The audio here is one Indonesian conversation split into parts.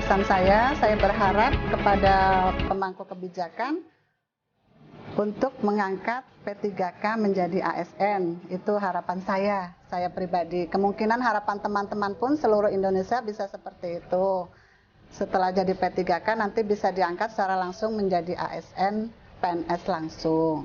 pesan saya berharap kepada pemangku kebijakan untuk mengangkat P3K menjadi ASN. Itu harapan saya pribadi. Kemungkinan harapan teman-teman pun seluruh Indonesia bisa seperti itu. Setelah jadi P3K nanti bisa diangkat secara langsung menjadi ASN, PNS langsung.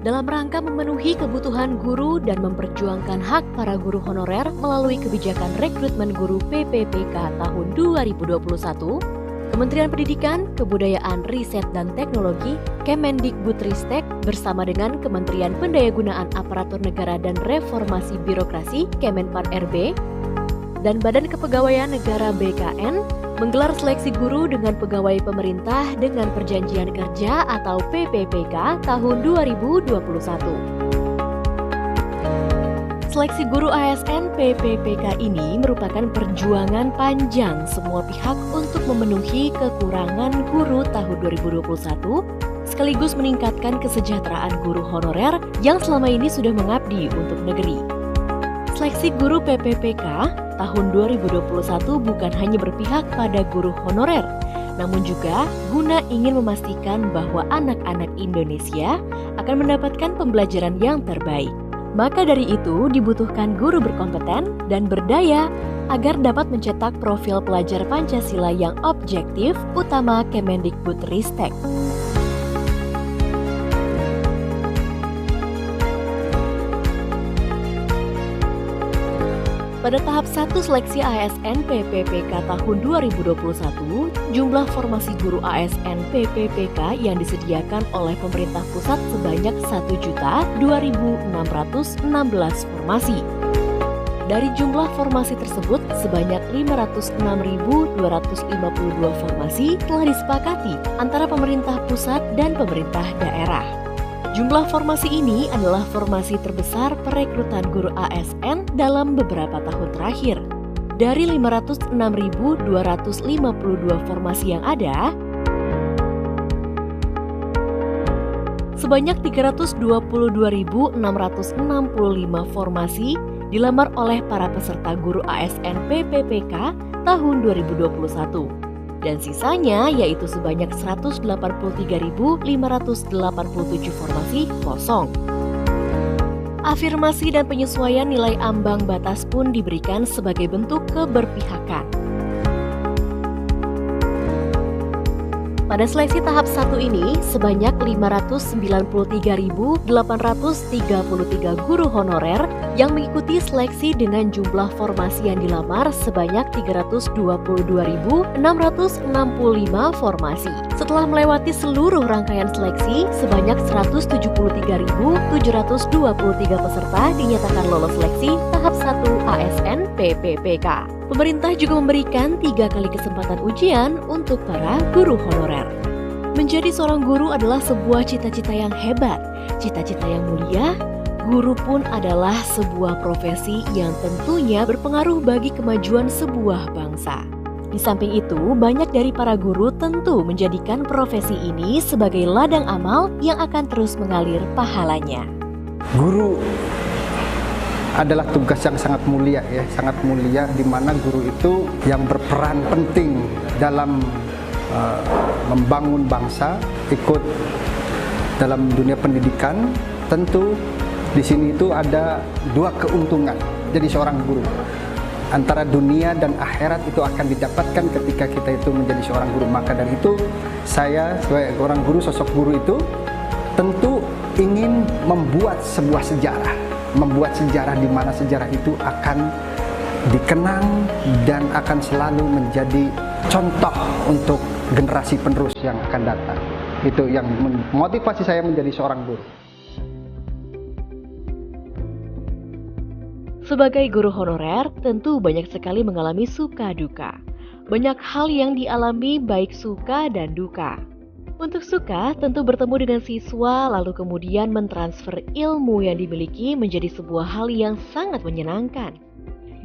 Dalam rangka memenuhi kebutuhan guru dan memperjuangkan hak para guru honorer melalui kebijakan rekrutmen guru PPPK tahun 2021, Kementerian Pendidikan, Kebudayaan, Riset, dan Teknologi Kemendikbudristek bersama dengan Kementerian Pendayagunaan Aparatur Negara dan Reformasi Birokrasi Kemenpan-RB dan Badan Kepegawaian Negara BKN menggelar seleksi guru dengan pegawai pemerintah dengan perjanjian kerja atau PPPK tahun 2021. Seleksi guru ASN PPPK ini merupakan perjuangan panjang semua pihak untuk memenuhi kekurangan guru tahun 2021, sekaligus meningkatkan kesejahteraan guru honorer yang selama ini sudah mengabdi untuk negeri. Seleksi guru PPPK tahun 2021 bukan hanya berpihak pada guru honorer, namun juga guna ingin memastikan bahwa anak-anak Indonesia akan mendapatkan pembelajaran yang terbaik. Maka dari itu dibutuhkan guru berkompeten dan berdaya agar dapat mencetak profil pelajar Pancasila yang objektif, utama Kemendikbudristek. Pada tahap 1 seleksi ASN PPPK tahun 2021, jumlah formasi guru ASN PPPK yang disediakan oleh pemerintah pusat sebanyak 1.2.616 formasi. Dari jumlah formasi tersebut, sebanyak 506.252 formasi telah disepakati antara pemerintah pusat dan pemerintah daerah. Jumlah formasi ini adalah formasi terbesar perekrutan guru ASN dalam beberapa tahun terakhir. Dari 506.252 formasi yang ada, sebanyak 322.665 formasi dilamar oleh para peserta guru ASN PPPK tahun 2021. Dan sisanya yaitu sebanyak 183.587 formasi kosong. Afirmasi dan penyesuaian nilai ambang batas pun diberikan sebagai bentuk keberpihakan. Pada seleksi tahap 1 ini, sebanyak 593.833 guru honorer yang mengikuti seleksi dengan jumlah formasi yang dilamar sebanyak 322.665 formasi. Setelah melewati seluruh rangkaian seleksi, sebanyak 173.723 peserta dinyatakan lolos seleksi tahap 1 ASN PPPK. Pemerintah juga memberikan 3 kali kesempatan ujian untuk para guru honorer. Menjadi seorang guru adalah sebuah cita-cita yang hebat, cita-cita yang mulia. Guru pun adalah sebuah profesi yang tentunya berpengaruh bagi kemajuan sebuah bangsa. Di samping itu, banyak dari para guru tentu menjadikan profesi ini sebagai ladang amal yang akan terus mengalir pahalanya. Guru adalah tugas yang sangat mulia sangat mulia, di mana guru itu yang berperan penting dalam membangun bangsa, ikut dalam dunia pendidikan. Tentu di sini itu ada 2 keuntungan jadi seorang guru. Antara dunia dan akhirat itu akan didapatkan ketika kita itu menjadi seorang guru. Maka dari itu saya sebagai orang guru, sosok guru itu tentu ingin membuat sebuah sejarah. Membuat sejarah di mana sejarah itu akan dikenang dan akan selalu menjadi contoh untuk generasi penerus yang akan datang. Itu yang memotivasi saya menjadi seorang guru. Sebagai guru honorer, tentu banyak sekali mengalami suka duka. Banyak hal yang dialami baik suka dan duka. Untuk suka, tentu bertemu dengan siswa lalu kemudian mentransfer ilmu yang dimiliki menjadi sebuah hal yang sangat menyenangkan.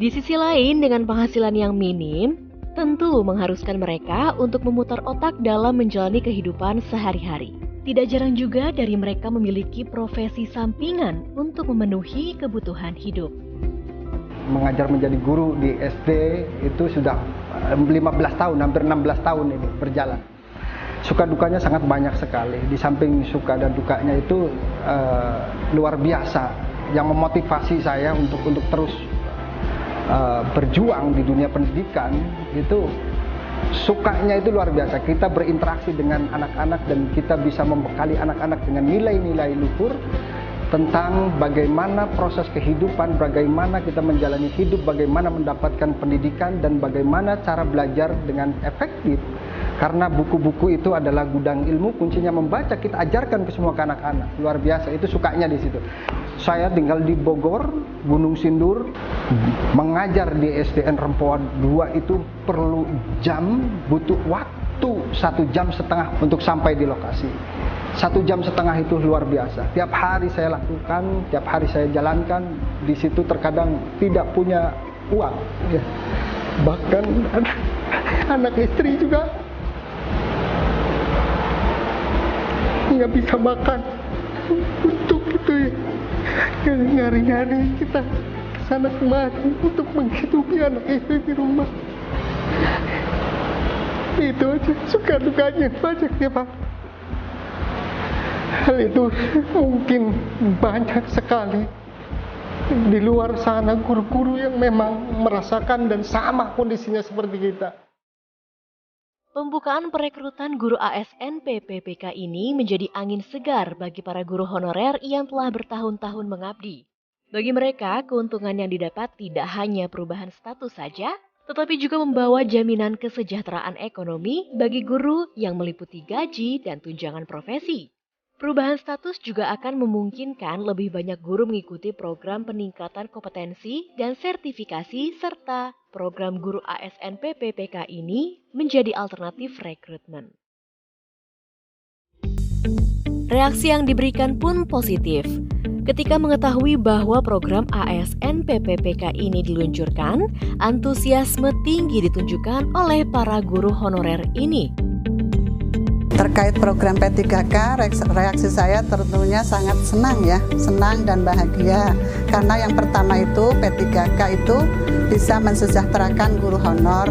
Di sisi lain, dengan penghasilan yang minim, tentu mengharuskan mereka untuk memutar otak dalam menjalani kehidupan sehari-hari. Tidak jarang juga dari mereka memiliki profesi sampingan untuk memenuhi kebutuhan hidup. Mengajar menjadi guru di SD itu sudah 15 tahun, hampir 16 tahun ini berjalan. Suka dukanya sangat banyak sekali. Di samping suka dan dukanya itu luar biasa. Yang memotivasi saya untuk terus berjuang di dunia pendidikan itu sukanya itu luar biasa. Kita berinteraksi dengan anak-anak dan kita bisa membekali anak-anak dengan nilai-nilai luhur tentang bagaimana proses kehidupan, bagaimana kita menjalani hidup, bagaimana mendapatkan pendidikan, dan bagaimana cara belajar dengan efektif. Karena buku-buku itu adalah gudang ilmu, kuncinya membaca, kita ajarkan ke semua anak-anak. Luar biasa, itu sukanya di situ. Saya tinggal di Bogor, Gunung Sindur, mengajar di SDN Rempoa 2 itu perlu jam, butuh waktu 1,5 jam untuk sampai di lokasi. 1,5 jam itu luar biasa. Tiap hari saya lakukan, tiap hari saya jalankan. Di situ terkadang tidak punya uang. Ya. Bahkan anak istri juga nggak bisa makan. Untuk itu ya, nyari-nyari kita kesana kemari untuk menghidupi anak istri di rumah. Itu aja, suka dukanya banyak ya Pak. Hal itu mungkin banyak sekali di luar sana guru-guru yang memang merasakan dan sama kondisinya seperti kita. Pembukaan perekrutan guru ASN PPPK ini menjadi angin segar bagi para guru honorer yang telah bertahun-tahun mengabdi. Bagi mereka, keuntungan yang didapat tidak hanya perubahan status saja, tetapi juga membawa jaminan kesejahteraan ekonomi bagi guru yang meliputi gaji dan tunjangan profesi. Perubahan status juga akan memungkinkan lebih banyak guru mengikuti program peningkatan kompetensi dan sertifikasi serta program guru ASN PPPK ini menjadi alternatif rekrutmen. Reaksi yang diberikan pun positif. Ketika mengetahui bahwa program ASN PPPK ini diluncurkan, antusiasme tinggi ditunjukkan oleh para guru honorer ini. Terkait program P3K, reaksi saya tentunya sangat senang ya, senang dan bahagia. Karena yang pertama itu P3K itu bisa mensejahterakan guru honor,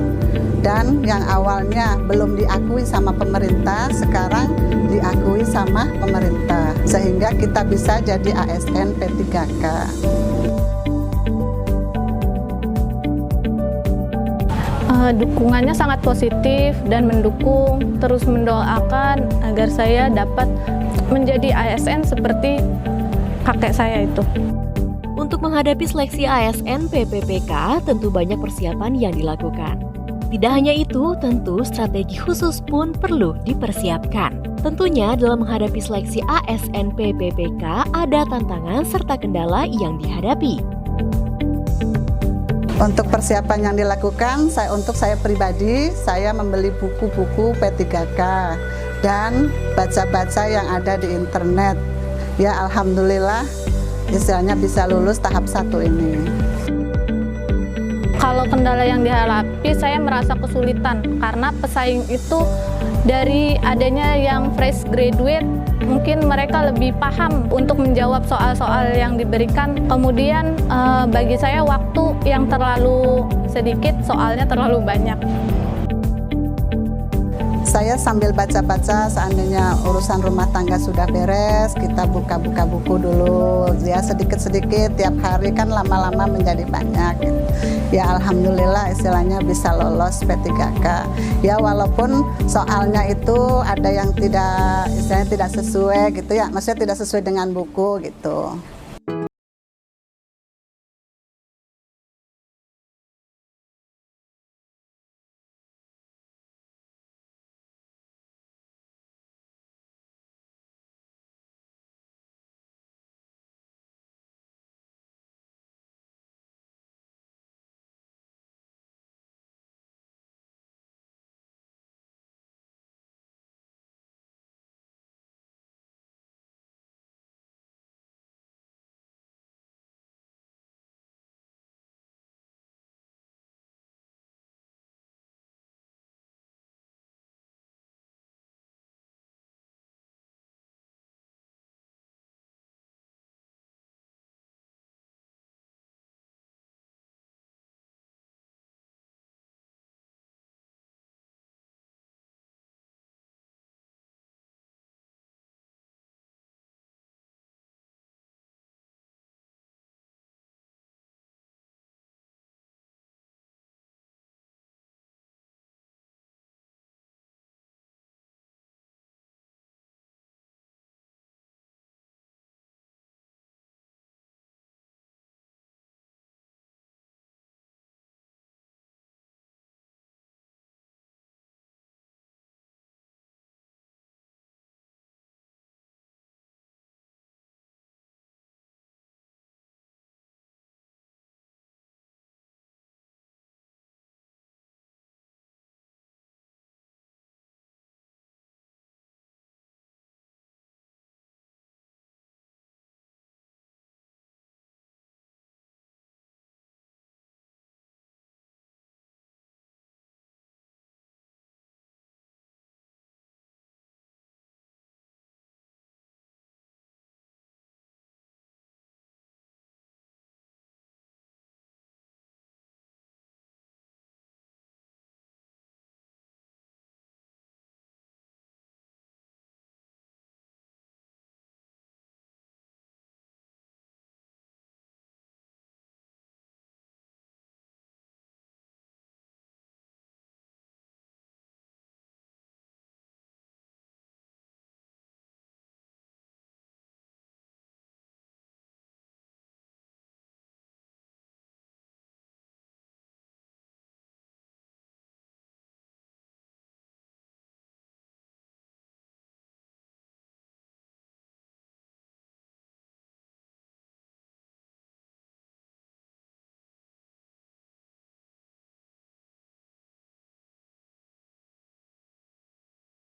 dan yang awalnya belum diakui sama pemerintah, sekarang diakui sama pemerintah. Sehingga kita bisa jadi ASN P3K. Dukungannya sangat positif dan mendukung, terus mendoakan agar saya dapat menjadi ASN seperti kakek saya itu. Untuk menghadapi seleksi ASN PPPK, tentu banyak persiapan yang dilakukan. Tidak hanya itu, tentu strategi khusus pun perlu dipersiapkan. Tentunya dalam menghadapi seleksi ASN PPPK ada tantangan serta kendala yang dihadapi. Untuk persiapan yang dilakukan, untuk saya pribadi, saya membeli buku-buku P3K dan baca-baca yang ada di internet. Ya alhamdulillah, istilahnya bisa lulus tahap 1 ini. Kalau kendala yang dihadapi, saya merasa kesulitan karena pesaing itu dari adanya yang fresh graduate, mungkin mereka lebih paham untuk menjawab soal-soal yang diberikan. Kemudian bagi saya waktu yang terlalu sedikit, soalnya terlalu banyak. Saya sambil baca-baca, seandainya urusan rumah tangga sudah beres, kita buka-buka buku dulu. Ya sedikit-sedikit, tiap hari kan lama-lama menjadi banyak. Ya alhamdulillah istilahnya bisa lolos P3K. Ya walaupun soalnya itu ada yang tidak, istilahnya tidak sesuai gitu ya, maksudnya tidak sesuai dengan buku gitu.